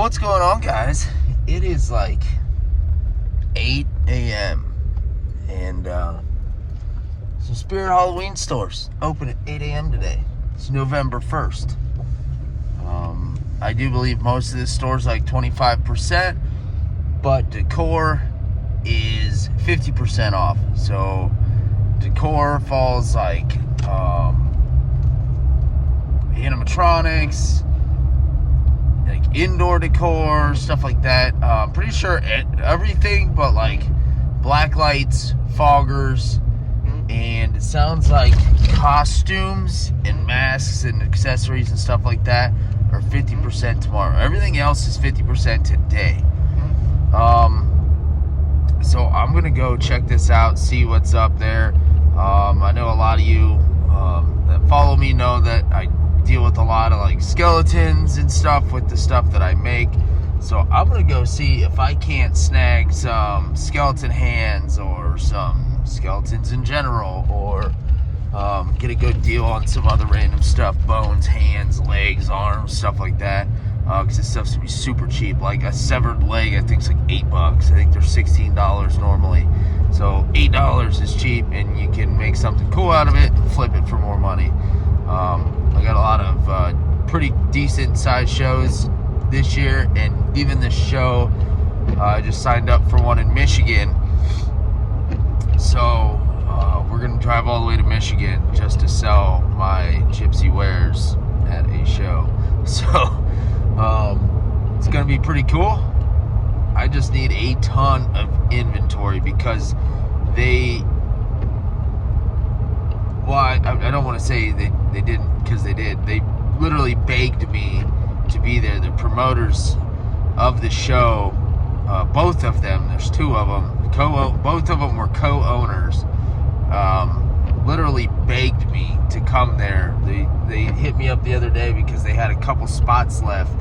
what's going on, guys? It is like 8 a.m. and some Spirit Halloween stores open at 8 a.m. today. It's November 1st. I do believe most of this store's like 25%, but decor is 50% off. So decor falls like animatronics, like indoor decor, stuff like that. Pretty sure everything but like black lights, foggers, and it sounds like costumes and masks and accessories and stuff like that are 50% tomorrow. Everything else is 50% today. So I'm gonna go check this out, see what's up there. I know a lot of you that follow me know that I deal with a lot of like skeletons and stuff with the stuff that I make. So I'm gonna go see if I can't snag some skeleton hands or some skeletons in general, or get a good deal on some other random stuff, bones, hands, legs, arms, stuff like that, because this stuff's gonna be super cheap. Like a severed leg, I think it's like $8. I think they're $16 normally, so $8 is cheap, and you can make something cool out of it and flip it for more money. I got a lot of pretty decent sized shows this year, and even this show, I just signed up for one in Michigan, so we're gonna drive all the way to Michigan just to sell my gypsy wares at a show. So it's gonna be pretty cool. I just need a ton of inventory because I don't want to say they didn't, because they did. They literally begged me to be there. The promoters of the show, both of them, there's two of them, both of them were co-owners, literally begged me to come there. They hit me up the other day because they had a couple spots left,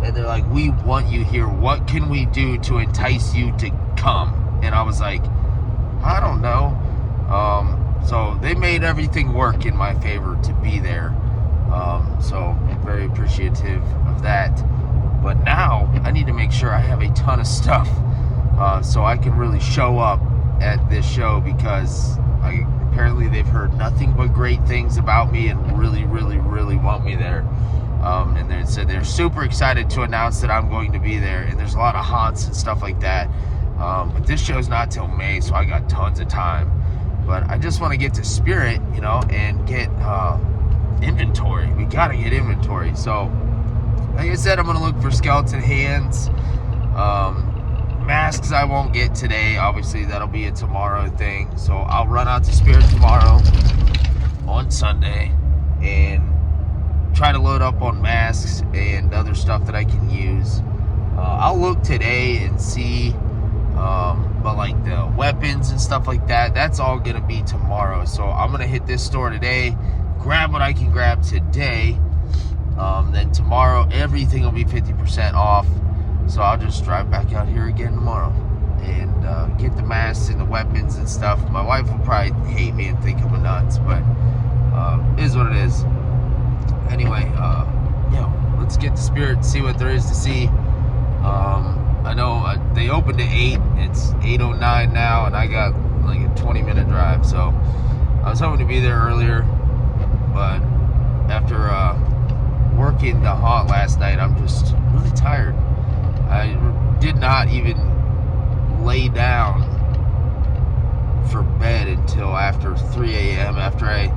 and they're like, we want you here. What can we do to entice you to come? And I was like, I don't know. So they made everything work in my favor to be there. So very appreciative of that. But now I need to make sure I have a ton of stuff so I can really show up at this show, because apparently they've heard nothing but great things about me and really, really, really want me there. And they said they're super excited to announce that I'm going to be there, and there's a lot of haunts and stuff like that. But this show's not till May, so I got tons of time. But I just want to get to Spirit, and get inventory. We gotta get inventory. So, like I said, I'm gonna look for skeleton hands. Masks I won't get today. Obviously, that'll be a tomorrow thing. So I'll run out to Spirit tomorrow on Sunday and try to load up on masks and other stuff that I can use. I'll look today and see. But like the weapons and stuff like that, that's all gonna be tomorrow. So I'm gonna hit this store today, grab what I can grab today. Then tomorrow everything will be 50% off. So I'll just drive back out here again tomorrow and get the masks and the weapons and stuff. My wife will probably hate me and think I'm nuts, but it is what it is. Anyway, let's get to Spirit and see what there is to see. I know they opened at 8. It's 8:09 now, and I got like a 20-minute drive. So I was hoping to be there earlier, but after working the haunt last night, I'm just really tired. I did not even lay down for bed until after 3 a.m. after I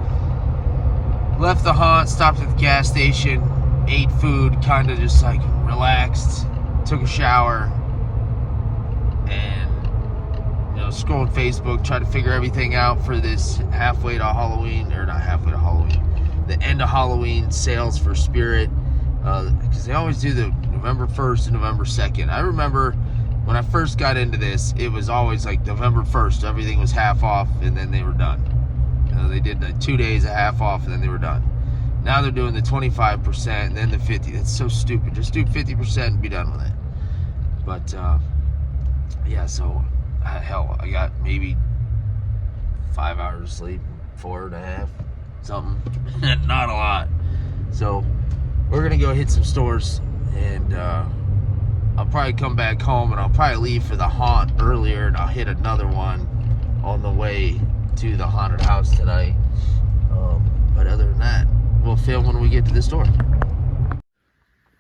left the haunt, stopped at the gas station, ate food, kind of just like relaxed, took a shower, and scrolled Facebook, tried to figure everything out for this halfway to Halloween, or not halfway to Halloween, the end of Halloween sales for Spirit, because they always do the November 1st and November 2nd. I remember when I first got into this, it was always like November 1st, everything was half off, and then they were done. They did the 2 days of half off, and then they were done. Now they're doing the 25% and then the 50%. That's so stupid. Just do 50% and be done with it. But so hell, I got maybe 5 hours of sleep, 4.5, something. Not a lot. So we're gonna go hit some stores and I'll probably come back home and I'll probably leave for the haunt earlier, and I'll hit another one on the way to the haunted house tonight. But other than that, we'll film when we get to the store.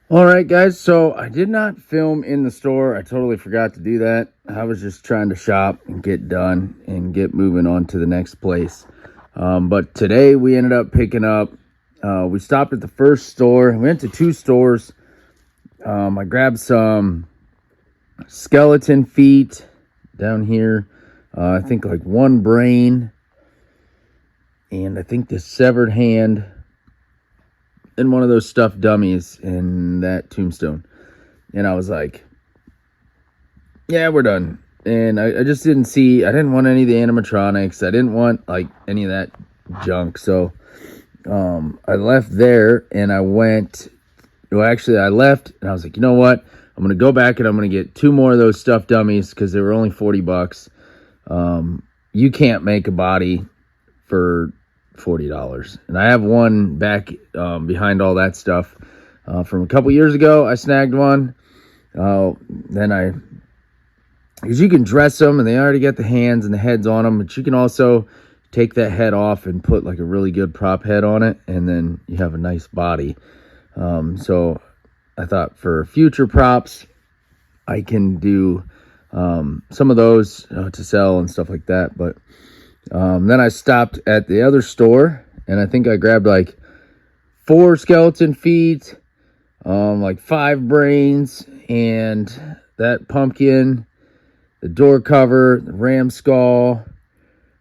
All right, guys, so I did not film in the store. I totally forgot to do that. I was just trying to shop and get done and get moving on to the next place. But today we ended up picking up, we stopped at the first store. We went to 2 stores. I grabbed some skeleton feet down here. I think like 1 brain. And I think the severed hand. And one of those stuffed dummies in that tombstone. And I was like, yeah, we're done. And I just didn't see, I didn't want any of the animatronics. I didn't want like any of that junk. So I left there and I went, well, actually I left and I was like, you know what? I'm going to go back and I'm going to get 2 more of those stuffed dummies because they were only $40. You can't make a body for $40. And I have one back behind all that stuff from a couple years ago. I snagged one. Then because you can dress them and they already got the hands and the heads on them, but you can also take that head off and put like a really good prop head on it, and then you have a nice body. So I thought for future props, I can do some of those to sell and stuff like that. But then I stopped at the other store and I think I grabbed like 4 skeleton feet, like 5 brains, and that pumpkin, the door cover, the ram skull,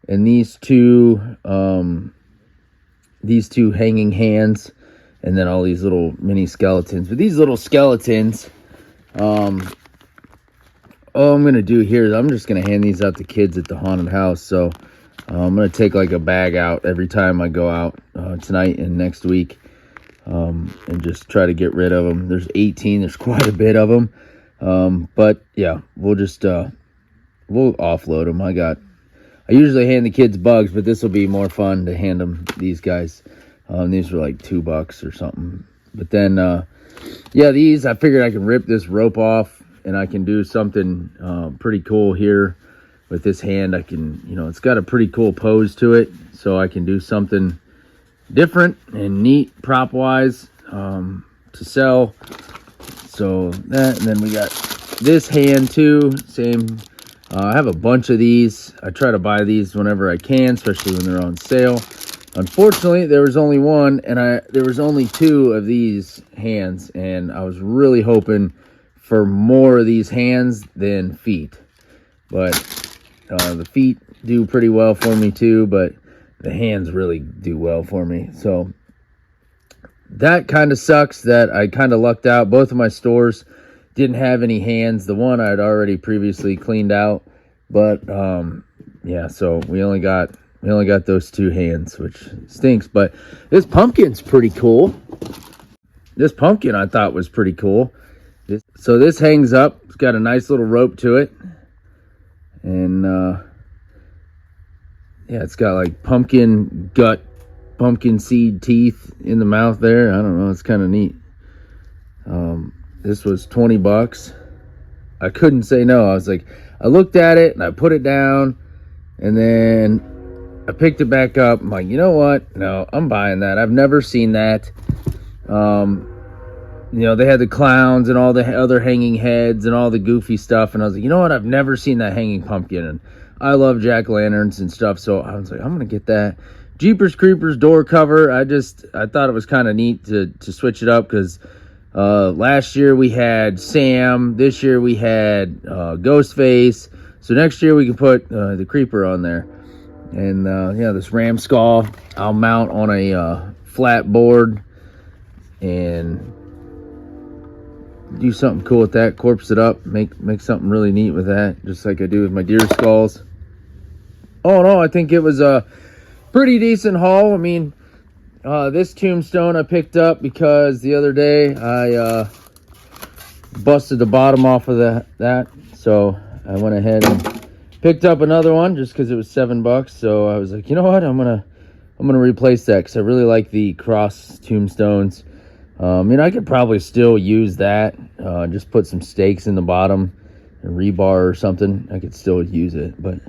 and these two hanging hands, and then all these little mini skeletons. But these little skeletons, all I'm going to do here is I'm just going to hand these out to kids at the haunted house. So I'm going to take like a bag out every time I go out tonight and next week, and just try to get rid of them. There's 18. There's quite a bit of them. But yeah, we'll just we'll offload them. I usually hand the kids bugs, but this will be more fun to hand them these guys. These were like $2 or something. But then yeah, these, I figured I can rip this rope off and I can do something pretty cool here. With this hand, I can, it's got a pretty cool pose to it, so I can do something different and neat prop wise to sell. So that, and then we got this hand too, same. I have a bunch of these. I try to buy these whenever I can, especially when they're on sale. Unfortunately, there was only one, and there was only 2 of these hands, and I was really hoping for more of these hands than feet. But the feet do pretty well for me too, but the hands really do well for me. So that kind of sucks that I kind of lucked out. Both of my stores didn't have any hands. The one I'd already previously cleaned out, but yeah, so we only got those 2 hands, which stinks. But this pumpkin's pretty cool. This pumpkin I thought was pretty cool. So this hangs up. It's got a nice little rope to it. And yeah, it's got like pumpkin gut, pumpkin seed teeth in the mouth there. I don't know, it's kind of neat. This was $20. I couldn't say no. I was like, I looked at it and I put it down, and then I picked it back up. I'm like, you know what? No, I'm buying that. I've never seen that. They had the clowns and all the other hanging heads and all the goofy stuff. And I was like, you know what? I've never seen that hanging pumpkin. And I love jack-o'-lanterns and stuff. So I was like, I'm going to get that. Jeepers Creepers door cover. I thought it was kind of neat to switch it up, because last year we had Sam. This year we had Ghostface. So next year we can put the Creeper on there. And yeah, this ram skull I'll mount on a flat board and do something cool with that. Corpse it up, make something really neat with that, just like I do with my deer skulls. Oh no, I think it was a pretty decent haul. I mean, this tombstone I picked up because the other day I busted the bottom off of that, so I went ahead and picked up another one just because it was $7. So I was like, you know what, I'm gonna replace that, because I really like the cross tombstones. I could probably still use that. Just put some stakes in the bottom, a rebar or something. I could still use it, but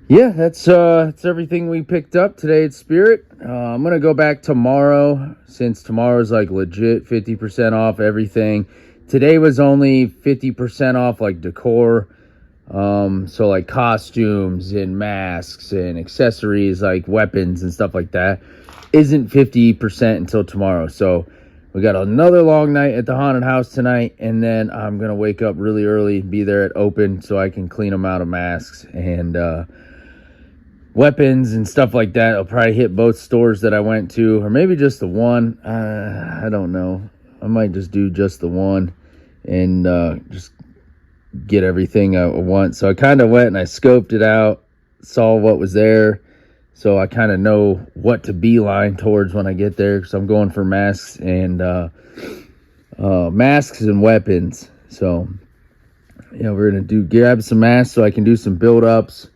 yeah, that's everything we picked up today at Spirit. I'm gonna go back tomorrow, since tomorrow's like legit 50% off everything. Today was only 50% off like decor. So like costumes and masks and accessories like weapons and stuff like that isn't 50% until tomorrow. So we got another long night at the haunted house tonight, and then I'm gonna wake up really early, be there at open so I can clean them out of masks and weapons and stuff like that. I'll probably hit both stores that I went to, or maybe just the one. I don't know. I might just do just the one and just get everything I want. So I kind of went and I scoped it out, saw what was there, so I kind of know what to beeline towards when I get there, because I'm going for masks and weapons. So yeah, we're gonna grab some masks so I can do some build ups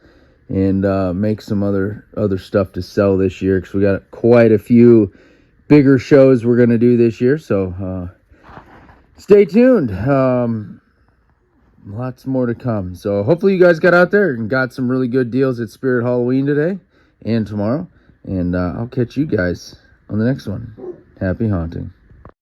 and make some other stuff to sell this year, because we got quite a few bigger shows we're gonna do this year. So stay tuned. Lots more to come. So hopefully you guys got out there and got some really good deals at Spirit Halloween today and tomorrow. And I'll catch you guys on the next one. Happy haunting.